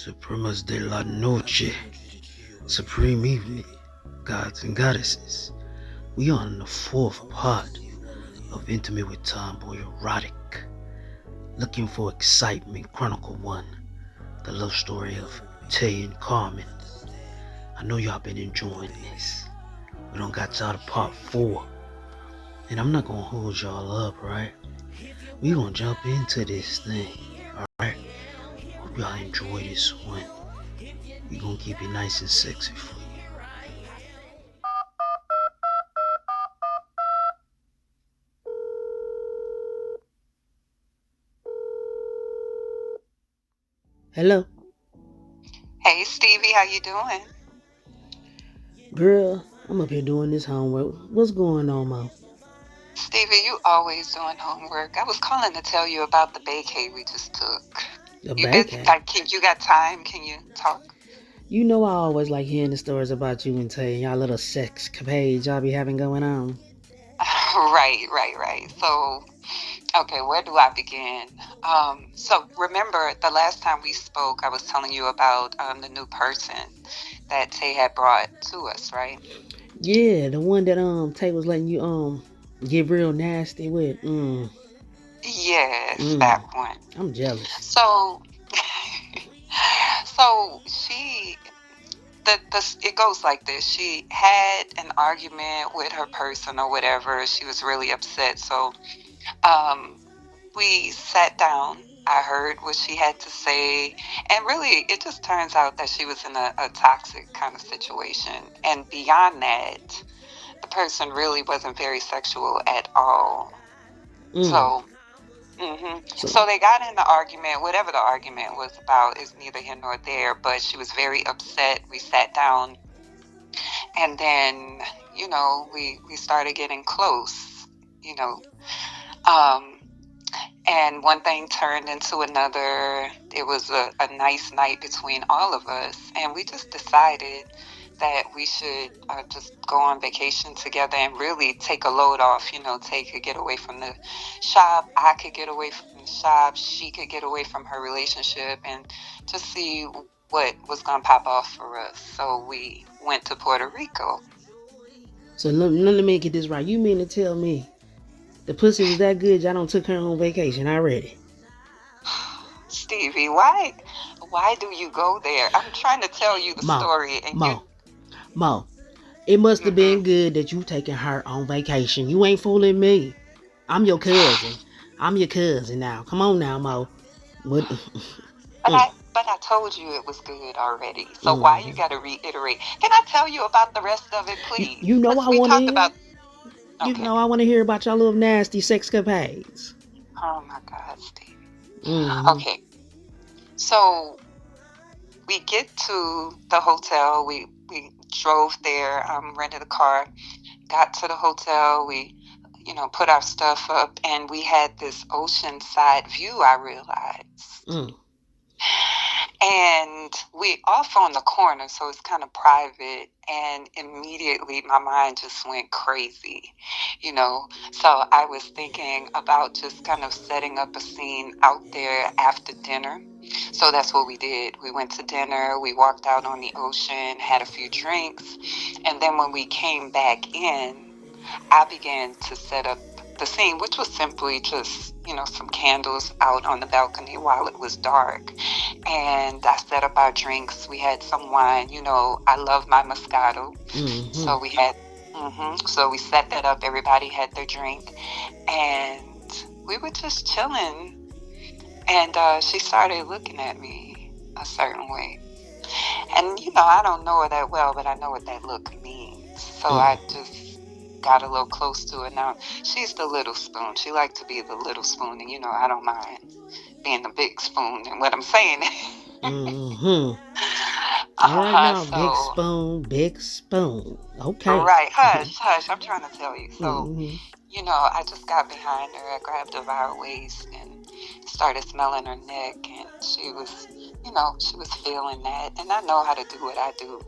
Supremas de la Noche, Supreme Evening, Gods and Goddesses. We are on the fourth part of Intimate with TomBoi Erotic. Looking for excitement, Chronicle 1, the love story of Tay and Carmen. I know y'all been enjoying this. We don't got y'all to part 4. And I'm not gonna hold y'all up, right? We gonna jump into this thing, alright? Hope y'all enjoy this one. We gonna keep it nice and sexy for you. Hello? Hey Stevie, how you doing? Girl, I'm up here doing this homework. What's going on, Mo? Stevie, you always doing homework. I was calling to tell you about the vacay we just took. The You busy? bacon. You got time? Can you talk? You know I always like hearing the stories about you and Tay and y'all little sex capades y'all be having going on. Right. So, okay, where do I begin? So remember the last time we spoke, I was telling you about the new person that Tay had brought to us, right? Yeah, the one that Tay was letting you get real nasty with. Yes, Mm. that one. I'm jealous. So, so it goes like this. She had an argument with her person or whatever. She was really upset. So um, we sat down. I heard what she had to say. And really, it just turns out that she was in a toxic kind of situation. And beyond that, the person really wasn't very sexual at all. Mm. So, So so they got in the argument. Whatever the argument was about is neither here nor there. But she was very upset. We sat down. And then, we started getting close, you know. Um, and one thing turned into another. It was a nice night between all of us. And we just decided that we should just go on vacation together and really take a load off. Tay could get away from the shop. I could get away from the shop. She could get away from her relationship and just see what was going to pop off for us. So we went to Puerto Rico. let me get this right. You mean to tell me the pussy was that good y'all don't took her on vacation already? Stevie, why do you go there? I'm trying to tell you the Mo, story and you Mo, Mo. It must have mhm. been good that you taking her on vacation. You ain't fooling me. I'm your cousin. I'm your cousin now. Come on now, Mo. What? But Mm, I told you it was good already. So why you mm. got to reiterate? Can I tell you about the rest of it, please? You know Cuz I we want to talked hear. about You okay. know I want to hear about your little nasty sex capades. Oh my god, Stevie. Mm-hmm. Okay. So we get to the hotel. We drove there, rented a car, got to the hotel. We put our stuff up and we had this oceanside view, I realized. Mm. And we off on the corner, so it's kind of private. And immediately my mind just went crazy. So I was thinking about just kind of setting up a scene out there after dinner. So that's what we did. We went to dinner, we walked out on the ocean, had a few drinks. And then when we came back in, I began to set up the scene, which was simply just, some candles out on the balcony while it was dark. And I set up our drinks. We had some wine. I love my Moscato. Mm-hmm. So we had, so we set that up. Everybody had their drink. And we were just chilling. And she started looking at me a certain way. And, I don't know her that well, but I know what that look means. So I Mm. just got a little close to her. Now, she's the little spoon. She liked to be the little spoon. And, I don't mind being the big spoon. And what I'm saying Mm-hmm. All right now, big so, spoon, big spoon. Okay. right, hush, I'm trying to tell you. So, Mm-hmm. I just got behind her. I grabbed her by her waist and started smelling her neck. And she was feeling that. And I know how to do what I do.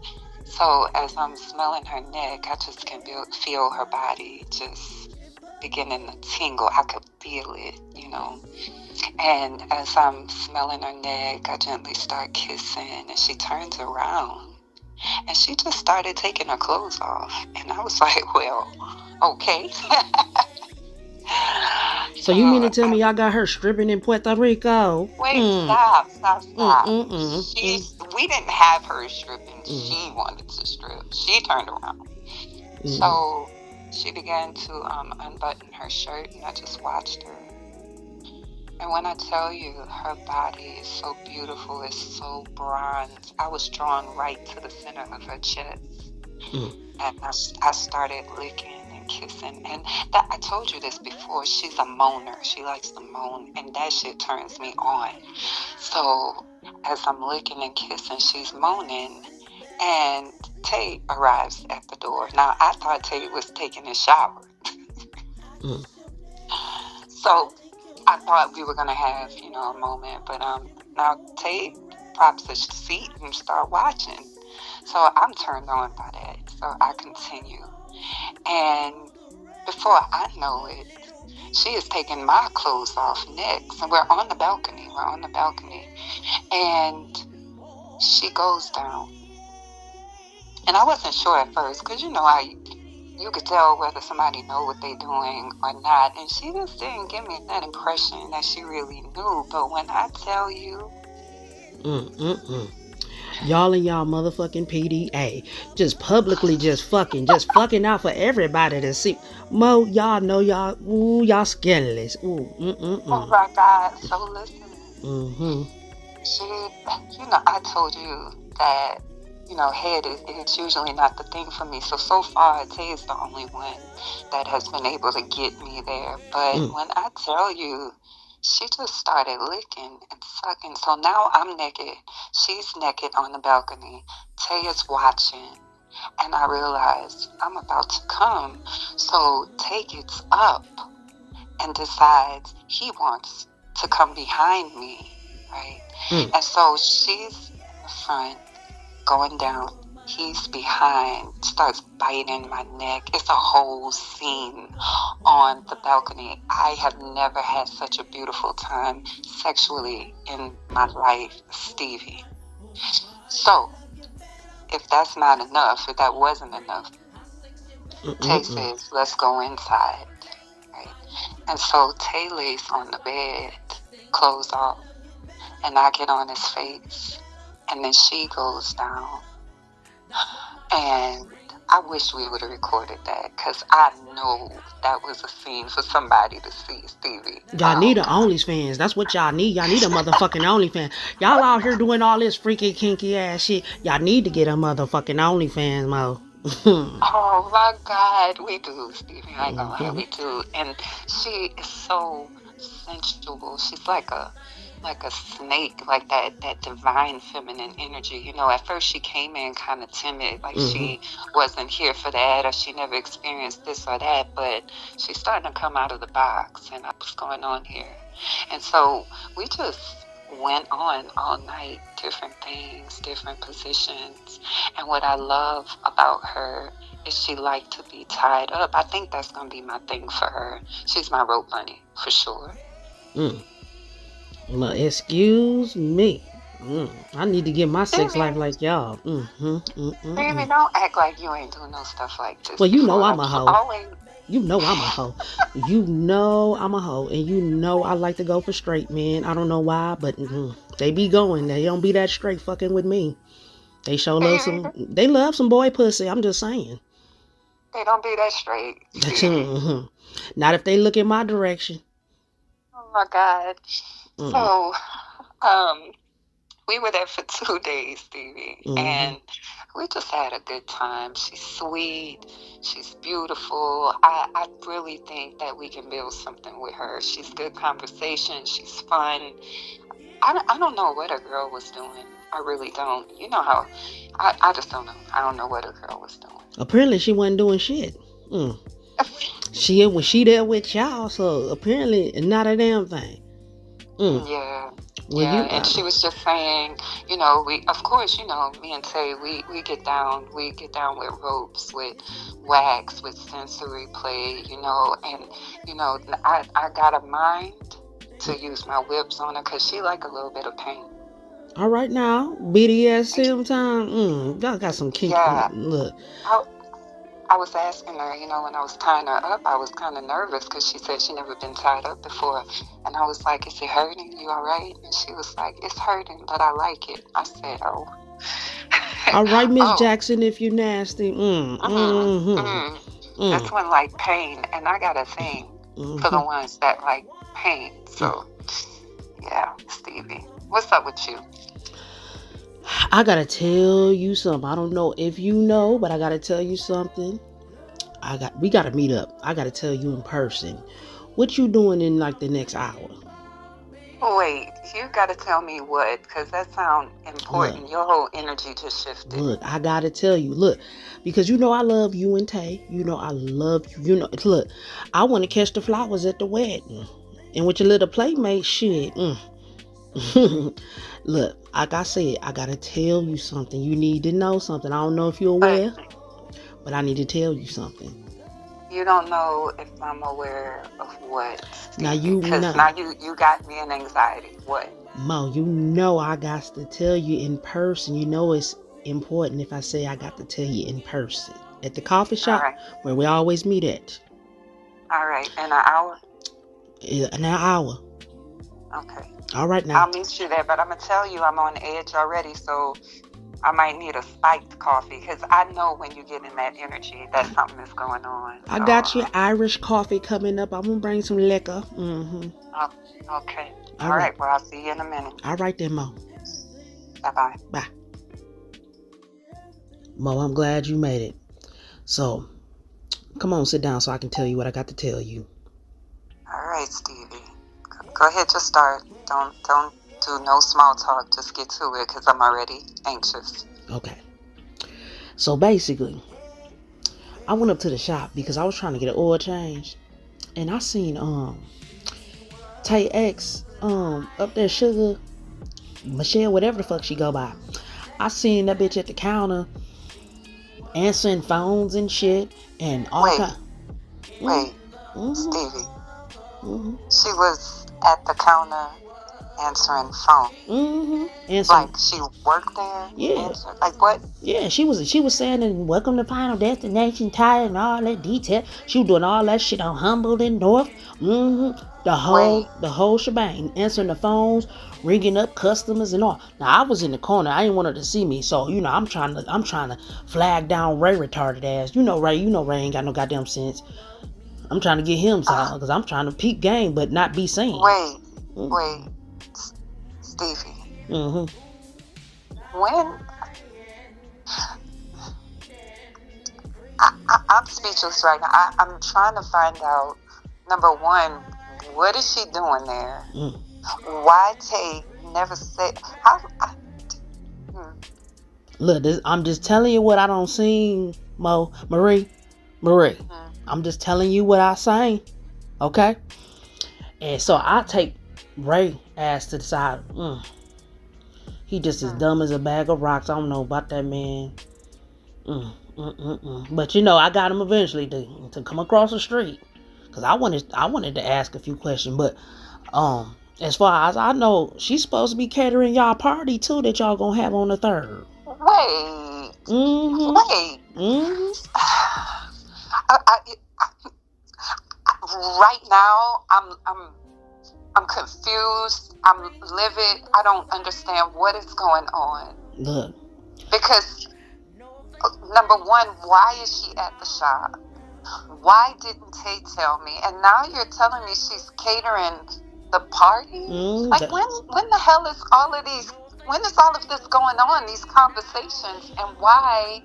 So, as I'm smelling her neck, I just can feel her body just beginning to tingle. I could feel it. And as I'm smelling her neck, I gently start kissing, and she turns around and she just started taking her clothes off. And I was like, well, okay. So So you mean to tell me y'all got her stripping in Puerto Rico? wait, stop, stop, Mm, stop. mm, mm, mm, We didn't have her stripping. mm, She wanted to strip. She turned around. mm, So she began to unbutton her shirt, and I just watched her. And when I tell you her body is so beautiful, it's so bronze, I was drawn right to the center of her chest. mm. And I started licking and kissing. And that, I told you this before, she's a moaner. She likes to moan, and that shit turns me on. So as I'm licking and kissing, she's moaning, and Tay arrives at the door. Now, I thought Tay was taking a shower. Mm. So I thought we were going to have, a moment. But now Tay props the seat and start watching. So I'm turned on by that. So I continue. And before I know it, she is taking my clothes off next. And we're on the balcony. And she goes down. And I wasn't sure at first, because you could tell whether somebody know what they doing or not. And she just didn't give me that impression that she really knew. But when I tell you, Y'all and y'all motherfucking PDA just publicly just fucking out for everybody to see. Mo, y'all know y'all, ooh, y'all scandalous. Ooh, oh my God, so listen. Mm-hmm. She, I told you that, head is it's usually not the thing for me. So far, Tay is the only one that has been able to get me there. But when I tell you, she just started licking and sucking. So now I'm naked. She's naked on the balcony. Tay is watching. And I realize I'm about to come. So Tay gets up and decides he wants to come behind me, right? And so she's in the front, going down. He's behind, starts biting my neck. It's a whole scene on the balcony. I have never had such a beautiful time sexually in my life, Stevie. So, if that's not enough, if that wasn't enough, Tay says, let's go inside, right? And so Tay lays on the bed, clothes off, and I get on his face, and then she goes down. And I wish we would have recorded that, because I know that was a scene for somebody to see, Stevie. Y'all need a OnlyFans. That's what y'all need. Y'all need a motherfucking OnlyFans. Y'all out here doing all this freaky kinky ass shit. Y'all need to get a motherfucking OnlyFans, Mo. Oh my God, we do, Stevie. I ain't gonna lie, we do. And she is so sensual. She's like a snake, like that divine feminine energy. At first she came in kind of timid, like she wasn't here for that, or she never experienced this or that, but she's starting to come out of the box, and what's going on here? And so we just went on all night, different things, different positions. And what I love about her is she liked to be tied up. I think that's going to be my thing for her. She's my rope bunny, for sure. Well, excuse me. I need to get my sex life like y'all. Baby, don't act like you ain't doing no stuff like this. Well, you before. know I'm a hoe. Always. You know I'm a hoe. You know I'm a hoe. And you know I like to go for straight men. I don't know why, but they be going. They don't be that straight fucking with me. They sure love they love some boy pussy. I'm just saying. They don't be that straight. Not if they look in my direction. Oh my God. So, we were there for 2 days, Stevie, and we just had a good time. She's sweet. She's beautiful. I really think that we can build something with her. She's good conversation. She's fun. I don't know what a girl was doing. I really don't. You know how, I just don't know. I don't know what a girl was doing. Apparently she wasn't doing shit. She there with y'all, so apparently not a damn thing. Yeah. Well, and she was just saying, we, of course, me and Tay, we get down with ropes, with wax, with sensory play, and, I got a mind to use my whips on her because she like a little bit of pain. All right now, BDSM time. Y'all got some kinky. Yeah. Look. I was asking her, when I was tying her up, I was kind of nervous because she said she never been tied up before. And I was like, is it hurting? You all right? And she was like, it's hurting, but I like it. I said, oh. All right, Miss Jackson, if you're nasty. This one like pain, and I got a thing for the ones that like pain. So, yeah, Stevie. What's up with you? I gotta tell you something. I don't know if you know, but I gotta tell you something. We gotta meet up. I gotta tell you in person. What you doing in like the next hour? Wait, you gotta tell me what, because that sounds important. Your whole energy just shifted. Look, I gotta tell you. Look, because I love you and Tay. I love you. Look, I want to catch the flowers at the wedding, and with your little playmate, shit. Look, like I said, I gotta tell you something. You need to know something. I don't know if you're aware, but I need to tell you something. You don't know if I'm aware of what. Now you know. Now you got me in anxiety. What? Mo, I got to tell you in person. It's important if I say I got to tell you in person at the coffee shop where we always meet at. All right, in an hour. In an hour. Okay. All right now. I'll meet you there, but I'm gonna tell you I'm on edge already, so I might need a spiked coffee because I know when you get in that energy that something is going on. So. I got you Irish coffee coming up. I'm gonna bring some liquor. Oh, okay. All right. Well, I'll see you in a minute. All right then, Mo. Bye-bye. Bye. Mo, I'm glad you made it. So, come on, sit down so I can tell you what I got to tell you. All right, Stevie. Go ahead, just start. Don't do no small talk. Just get to it because I'm already anxious. Okay. So basically, I went up to the shop because I was trying to get an oil change, and I seen Tay X up there, Sugar Michelle, whatever the fuck she go by. I seen that bitch at the counter answering phones and shit and all kind. Wait, Stevie. She was at the counter answering phone. Like she worked there. Yeah. Like what? Yeah, she was saying and welcome to Final Destination Tire and all that detail. She was doing all that shit on Humboldt and North. The whole shebang, answering the phones, ringing up customers and all. Now I was in the corner. I didn't want her to see me, so I'm trying to flag down Ray retarded ass. Ray ain't got no goddamn sense. I'm trying to get him silent because I'm trying to peep game but not be seen. Wait, Stevie. When I'm speechless right now. I'm trying to find out. Number one, what is she doing there? Why Tay never said? Look, I'm just telling you what I don't see, Marie. I'm just telling you what I seen, okay? And so I take Ray ass to the side. He just as dumb as a bag of rocks. I don't know about that man. But I got him eventually to come across the street. Cause I wanted to ask a few questions, but as far as I know, she's supposed to be catering y'all party too that y'all gonna have on the 3rd. Wait. Right now, I'm confused. I'm livid. I don't understand what is going on. Look. Because number one, why is she at the shop? Why didn't Tay tell me? And now you're telling me she's catering the party? Like when the hell is all of these? When is all of this going on? These conversations, and why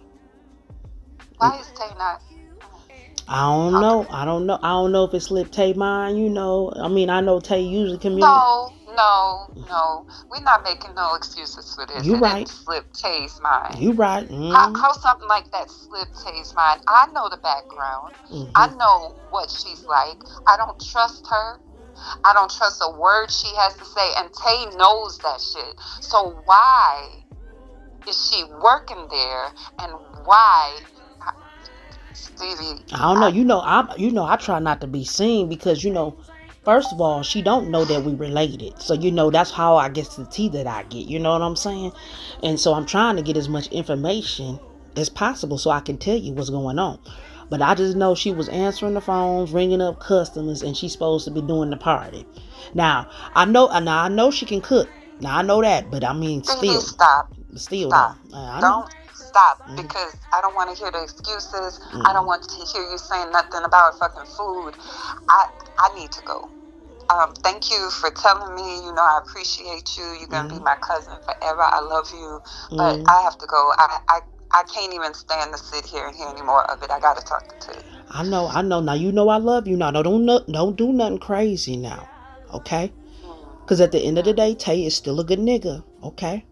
is Tay not? I don't know. I don't know if it slipped Tay mind. I know Tay usually communicates. No. We're not making no excuses for this. You right. It slipped Tay's mind. You right. How something like that slipped Tay's mind? I know the background. I know what she's like. I don't trust her. I don't trust a word she has to say. And Tay knows that shit. So why is she working there? And why... Stevie, I don't know. I try not to be seen because First of all, she don't know that we related. So, that's how I guess the tea that I get. You know what I'm saying? And so I'm trying to get as much information as possible so I can tell you what's going on. But I just know she was answering the phones, ringing up customers, and she's supposed to be doing the party. Now, I know she can cook. Now, I know that, but I mean, Baby, still. stop. Still, though. Stop. I know. Don't stop, Mm-hmm. because I don't want to hear the excuses. I don't Mm-hmm. want to hear you saying nothing about fucking food. I need to go. Thank you for telling me. I appreciate you. You're gonna be my cousin forever. I love you, but I have to go. I can't even stand to sit here and hear any more of it. I gotta talk to Ted. I know. Now I love you. Now don't do nothing crazy now, okay? Because at the end of the day, Tay is still a good nigga, okay?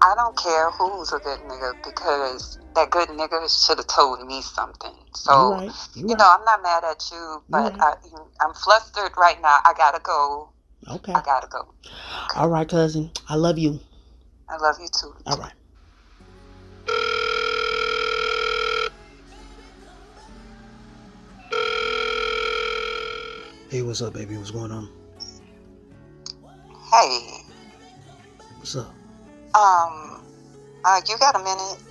I don't care who's a good nigga, because that good nigga should have told me something. So, you right. I'm not mad at you, but right. I'm flustered right now. I gotta go. Okay. I gotta go. Okay. All right, cousin. I love you. I love you too. All right. Hey, what's up, baby? What's going on? Hey. What's up? You got a minute?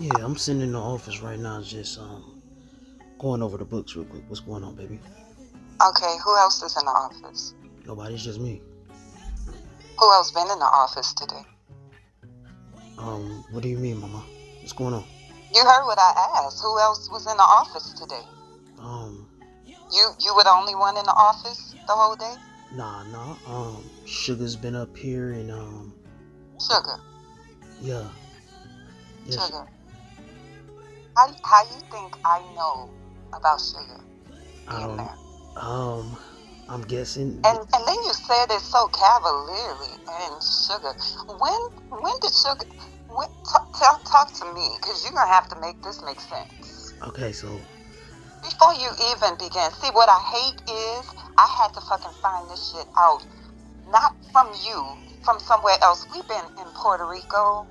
Yeah, I'm sitting in the office right now, just going over the books real quick. What's going on, baby? Okay, who else is in the office? Nobody's just me. Who else been in the office today? What do you mean, mama? What's going on? You heard what I asked. Who else was in the office today? You were the only one in the office the whole day? Nah. Sugar's been up here and Sugar. Yeah. Sugar. How you think I know about Sugar being there? I'm guessing. And then you said it so cavalierly. And Sugar, when did Sugar? Talk to me, because you're gonna have to make this make sense. Okay, so before you even begin, see, what I hate is I had to fucking find this shit out, not from you, from somewhere else. We've been in Puerto Rico.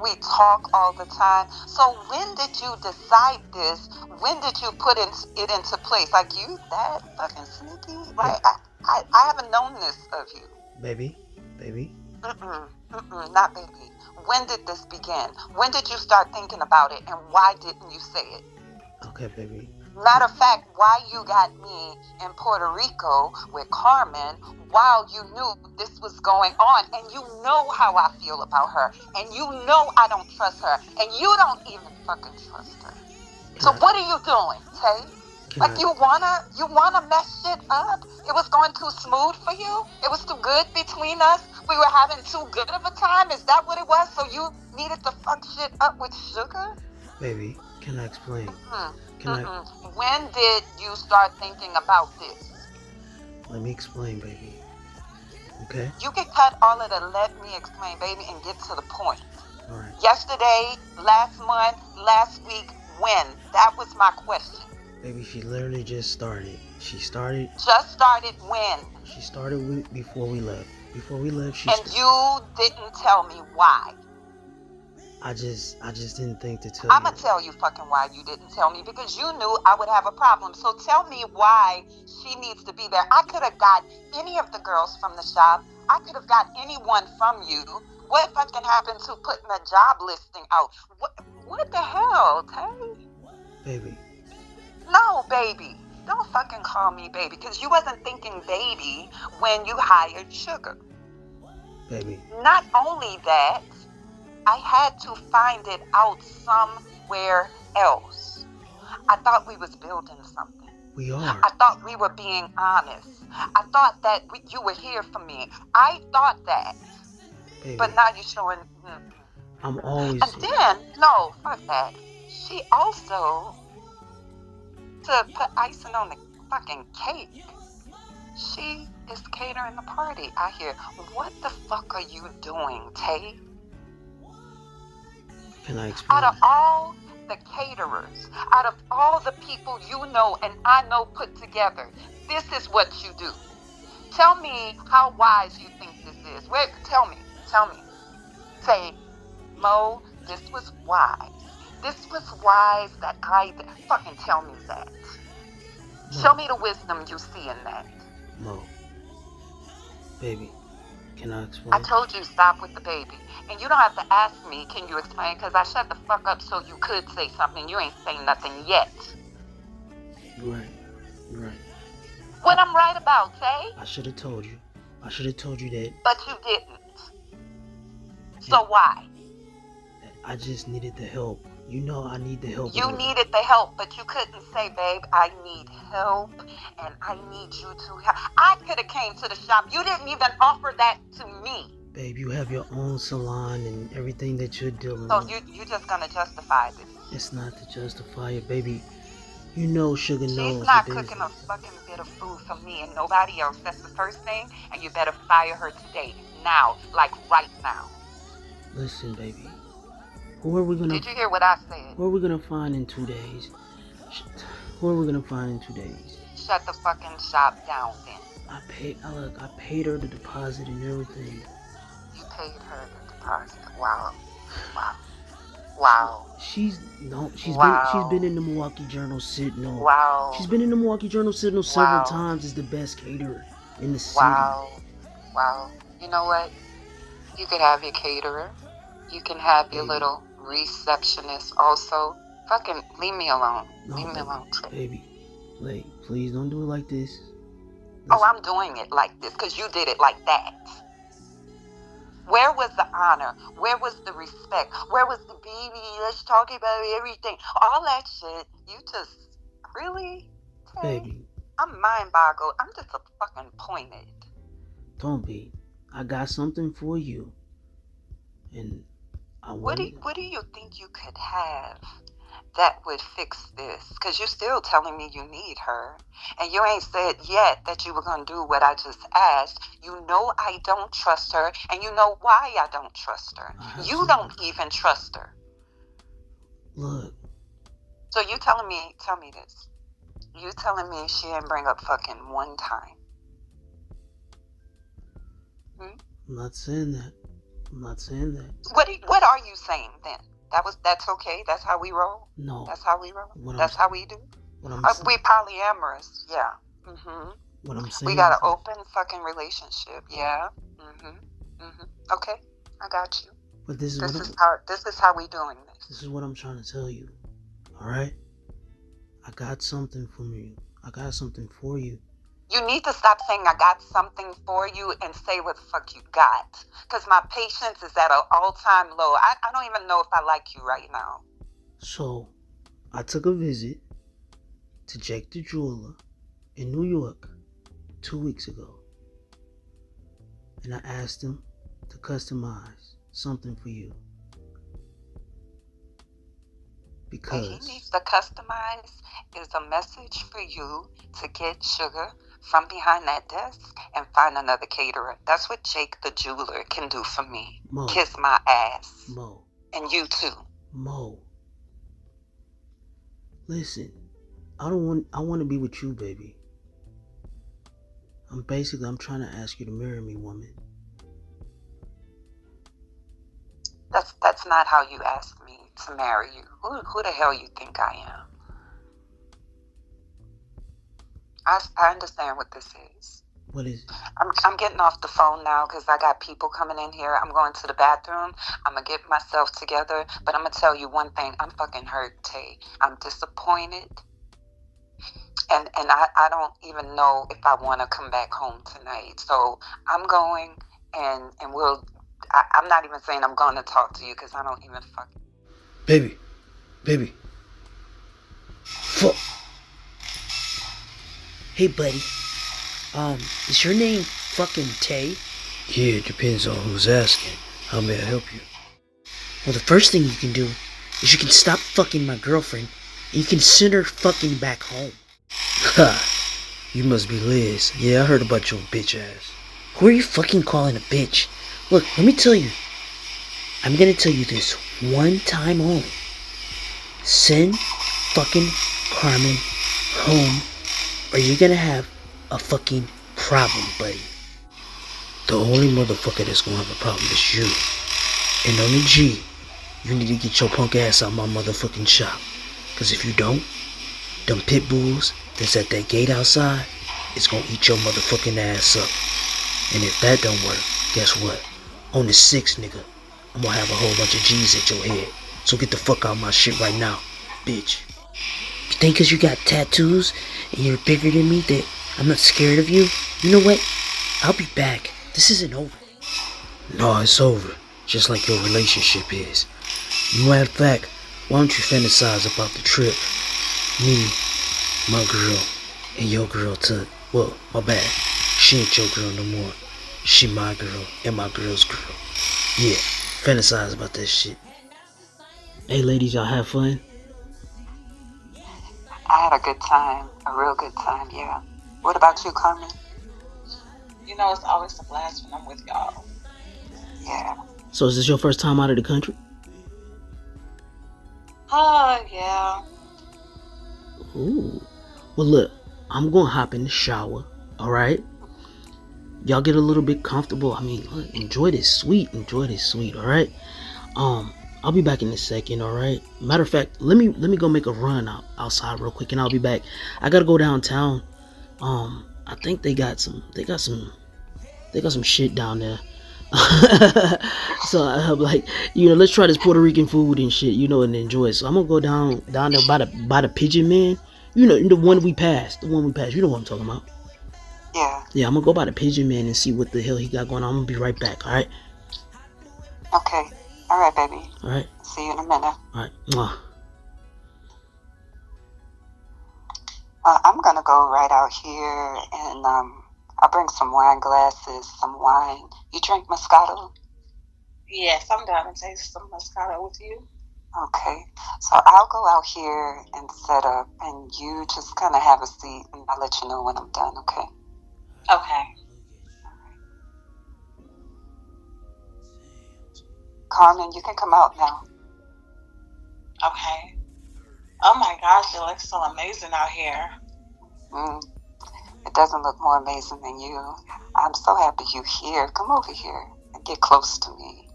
We talk all the time. So when did you decide this? When did you put it into place? Like, you that fucking sneaky? Like, I haven't known this of you. Baby. Not baby. When did this begin? When did you start thinking about it, and why didn't you say it? Okay, baby. Matter of fact, why you got me in Puerto Rico with Carmen while you knew this was going on, and you know how I feel about her, and you know I don't trust her, and you don't even fucking trust her. So what are you doing, Tay? Like, you wanna mess shit up? It was going too smooth for you? It was too good between us? We were having too good of a time? Is that what it was? So you needed to fuck shit up with Sugar? Baby, can I explain? When did you start thinking about this? Let me explain, baby. Okay? You can cut all of the let me explain, baby, and get to the point. All right. Yesterday, last month, last week, when? That was my question. Baby, she literally just started. Just started when? She started before we left. Before we left, she started. And you didn't tell me why. I just didn't think to tell you. I'm going to tell you fucking why you didn't tell me, because you knew I would have a problem. So tell me why she needs to be there. I could have got any of the girls from the shop. I could have got anyone from you. What fucking happened to putting a job listing out? What the hell, Tay? Baby. No, baby. Don't fucking call me baby, because you wasn't thinking baby when you hired Sugar. Baby. Not only that, I had to find it out somewhere else. I thought we was building something. We are. I thought we were being honest. I thought that you were here for me. I thought that. Baby. But now you're showing... I'm always... And then, no, fuck that. She also... to put icing on the fucking cake. She is catering the party. I hear, what the fuck are you doing, Tay? Can I explain? Out of all the caterers, out of all the people you know and I know put together, this is what you do. Tell me how wise you think this is. Wait, tell me. Say, Mo, this was wise. This was wise that I... Fucking tell me that. No. Show me the wisdom you see in that. Mo, baby, can I I explain? told you stop with the baby. And you don't have to ask me, can you explain? Because I shut the fuck up so you could say something. You ain't saying nothing yet. You're right. You're right. What I'm right about, Tay? I should have told you. I should have told you that. But you didn't. So why? I just needed the help. You know I need the help. You needed the help, but you couldn't say, babe, I need help and I need you to help. I could have came to the shop. You didn't even offer that to me. Babe, you have your own salon and everything that you're dealing So with. you're just gonna justify this. It's not to justify it, baby. You know Sugar knows. She's not cooking a fucking bit of food for me and nobody else. That's the first thing. And you better fire her today. Now. Like right now. Listen, baby. Who are we gonna... Did you hear what I said? Who are we gonna find in 2 days? Who are we gonna find in 2 days? Shut the fucking shop down then. I paid her the deposit and everything. You paid her the deposit. Wow. Wow. Wow. She's Wow. been in the Milwaukee Journal Sentinel. Wow. She's been in the Milwaukee Journal Sentinel several times as the best caterer in the city. Wow. Wow. You know what? You could have your caterer. You can have your little receptionist also. Fucking leave me alone. Leave me alone. Baby, like, please don't do it like this. Oh, I'm doing it like this because you did it like that. Where was the honor? Where was the respect? Where was the baby? Let's talk about everything. All that shit. You just really, baby. I'm mind boggled. I'm just disappointed. Don't be. I got something for you. And what do you think you could have that would fix this? Because you're still telling me you need her. And you ain't said yet that you were going to do what I just asked. You know I don't trust her. And you know why I don't trust her. You don't even trust her. Look. So you tell me this. You telling me she didn't bring up fucking one time. I'm not saying that. I'm not saying that. What are you saying then? That's okay? That's how we roll? No. That's how we roll? That's how we do? We polyamorous, yeah. What I'm saying, we got an open fucking relationship, yeah. Okay, I got you. But this is how we doing this. This is what I'm trying to tell you. All right? I got something from you. I got something for you. You need to stop saying I got something for you and say what the fuck you got. Because my patience is at an all-time low. I don't even know if I like you right now. So, I took a visit to Jake the Jeweler in New York 2 weeks ago. And I asked him to customize something for you. Because what he needs to customize is a message for you to get Sugar from behind that desk and find another caterer. That's what Jake the Jeweler can do for me. Mo. Kiss my ass. Mo. And you too. Mo. Listen, I want to be with you, baby. I'm trying to ask you to marry me, woman. That's not how you asked me to marry you. Who the hell you think I am? I understand what this is. What is it? I'm getting off the phone now because I got people coming in here. I'm going to the bathroom. I'm going to get myself together. But I'm going to tell you one thing. I'm fucking hurt, Tay. I'm disappointed. And I don't even know if I want to come back home tonight. So I'm going and I'm not even saying I'm going to talk to you because I don't even fucking... Baby. Fuck. Hey, buddy. Is your name fucking Tay? Yeah, it depends on who's asking. How may I help you? Well, the first thing you can do is you can stop fucking my girlfriend and you can send her fucking back home. Ha! You must be Liz. Yeah, I heard about your bitch ass. Who are you fucking calling a bitch? Look, let me tell you. I'm gonna tell you this one time only. Send fucking Carmen home or you're gonna have a fucking problem, buddy. The only motherfucker that's gonna have a problem is you. And on the G, you need to get your punk ass out my motherfucking shop. Cause if you don't, them pit bulls that's at that gate outside, it's gonna eat your motherfucking ass up. And if that don't work, guess what? On the 6th, nigga, I'm gonna have a whole bunch of G's at your head. So get the fuck out of my shit right now, bitch. You think cause you got tattoos and you're bigger than me that I'm not scared of you? You know what? I'll be back. This isn't over. No, it's over. Just like your relationship is. Matter of fact, why don't you fantasize about the trip? Me, my girl, and your girl to, well, my bad. She ain't your girl no more. She my girl and my girl's girl. Yeah, fantasize about that shit. Hey ladies, y'all have fun? I had a good time, a real good time, yeah. What about you, Carmen? You know, it's always a blast when I'm with y'all. Yeah. So is this your first time out of the country? Yeah. Ooh. Well look, I'm gonna hop in the shower, alright? Y'all get a little bit comfortable. I mean, look, enjoy this sweet, alright? I'll be back in a second, alright? Matter of fact, let me go make a run outside real quick and I'll be back. I gotta go downtown. I think they got some shit down there. So I'm like, let's try this Puerto Rican food and shit, and enjoy it. So I'm gonna go down there by the Pigeon Man. The one we passed. You know what I'm talking about. Yeah, I'm gonna go by the Pigeon Man and see what the hell he got going on. I'm gonna be right back, alright? Okay. All right, baby. Alright. See you in a minute. Alright. Mwah. I'm gonna go right out here and I'll bring some wine glasses, some wine. You drink Moscato? Yes, I'm down to taste some Moscato with you. Okay. So I'll go out here and set up and you just kind of have a seat and I'll let you know when I'm done, okay? Okay. Carmen, you can come out now. Okay. Oh my gosh, it looks so amazing out here. It doesn't look more amazing than you. I'm so happy you're here. Come over here and get close to me.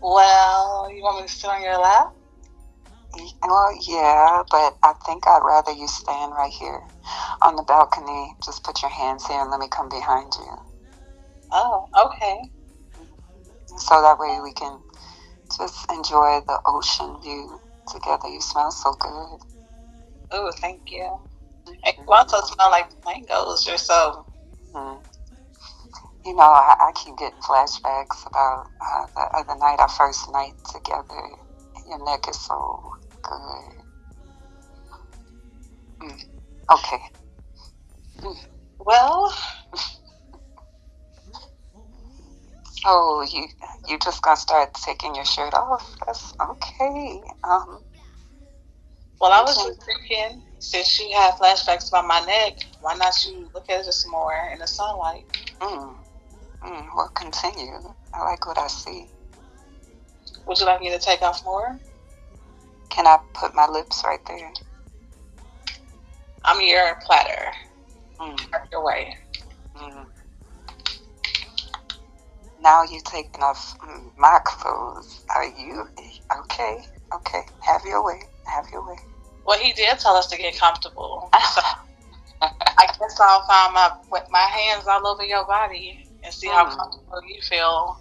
Well, you want me to sit on your lap? Well, yeah, but I think I'd rather you stand right here on the balcony. Just put your hands here and let me come behind you. Oh, okay. So that way we can just enjoy the ocean view together. You smell so good. Oh, thank you. You also smell like mangoes yourself. I keep getting flashbacks about the other night, our first night together. Your neck is so good. Okay. Well, so you just gonna start taking your shirt off? That's okay. Well, I was just thinking, since you have flashbacks about my neck, why not you look at it some more in the sunlight? Well, continue. I like what I see. Would you like me to take off more? Can I put my lips right there? I'm your platter. Your way. Now you taking off my clothes. Are you okay? Okay, have your way. Well, he did tell us to get comfortable. So I guess I'll find my hands all over your body and see how comfortable you feel.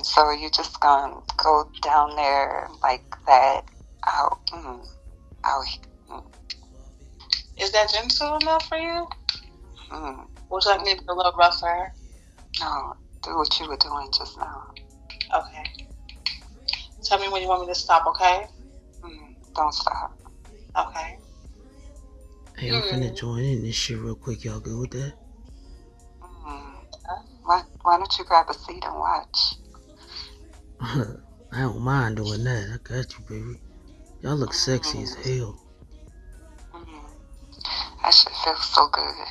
So you just gonna go down there like that? Out. Is that gentle enough for you? Would you like me to be a little rougher? No, do what you were doing just now. Okay. Tell me when you want me to stop, okay? Don't stop. Okay. Hey, I'm finna join in this shit real quick. Y'all good with that? Why don't you grab a seat and watch? I don't mind doing that. I got you, baby. Y'all look sexy as hell. That shit feels so good.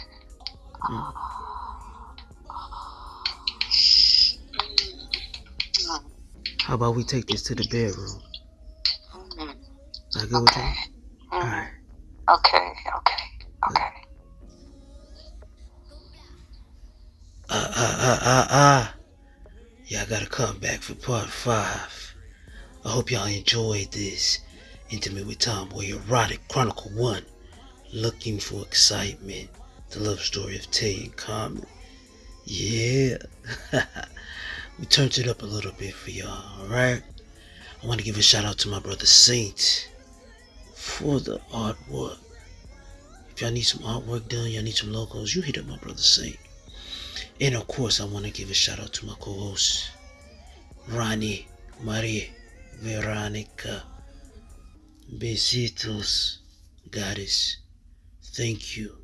How about we take this to the bedroom? Is that good with you? Alright. Okay. Y'all gotta come back for part 5. I hope y'all enjoyed this Intimate with TomBoi Erotic Chronicle 1. looking for excitement. The love story of Tay and Common. Yeah. We turned it up a little bit for y'all, alright? I want to give a shout out to my brother Saint for the artwork. If y'all need some artwork done, y'all need some logos, you hit up my brother Saint. And of course, I want to give a shout out to my co-host, Rani, Marie, Veronica. Besitos, goddess. Thank you.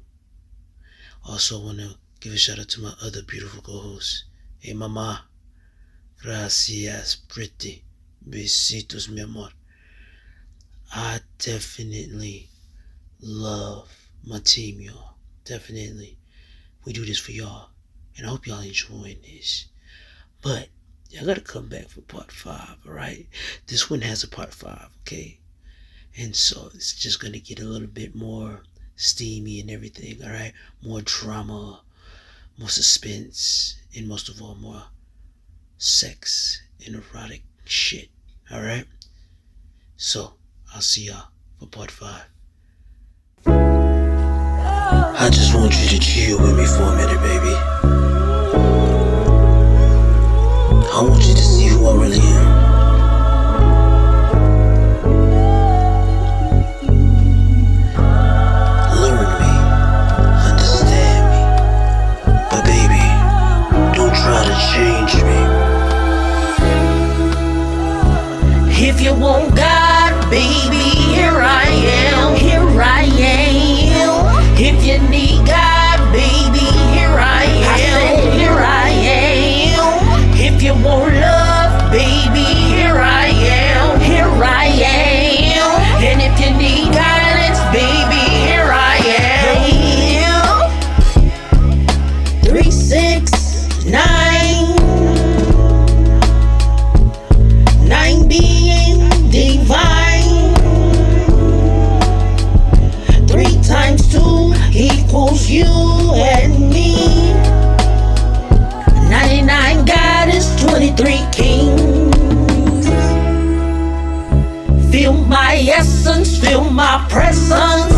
Also, I want to give a shout out to my other beautiful co-host. Hey, mama. Gracias, pretty. Besitos, mi amor. I definitely love my team, y'all. Definitely. We do this for y'all. And I hope y'all enjoying this. But y'all gotta come back for part 5, alright? This one has a part 5, okay? And so it's just gonna get a little bit more steamy and everything, alright? More drama, more suspense, and most of all, more sex and erotic shit, alright? So, I'll see y'all for part 5. I just want you to chill with me for a minute, baby. I want you to see who I really am. Learn me, understand me. But baby, don't try to change me. If you want God, baby, here I am, here I am. If you need God, baby, here I am, here I am. If you want love, baby, here I am, here I am. And if you need guidance, baby, here I am. 3, 6, 9. 9 being divine. 3 times 2 equals you and me. 99 goddess, 23 kings. Feel my essence, feel my presence.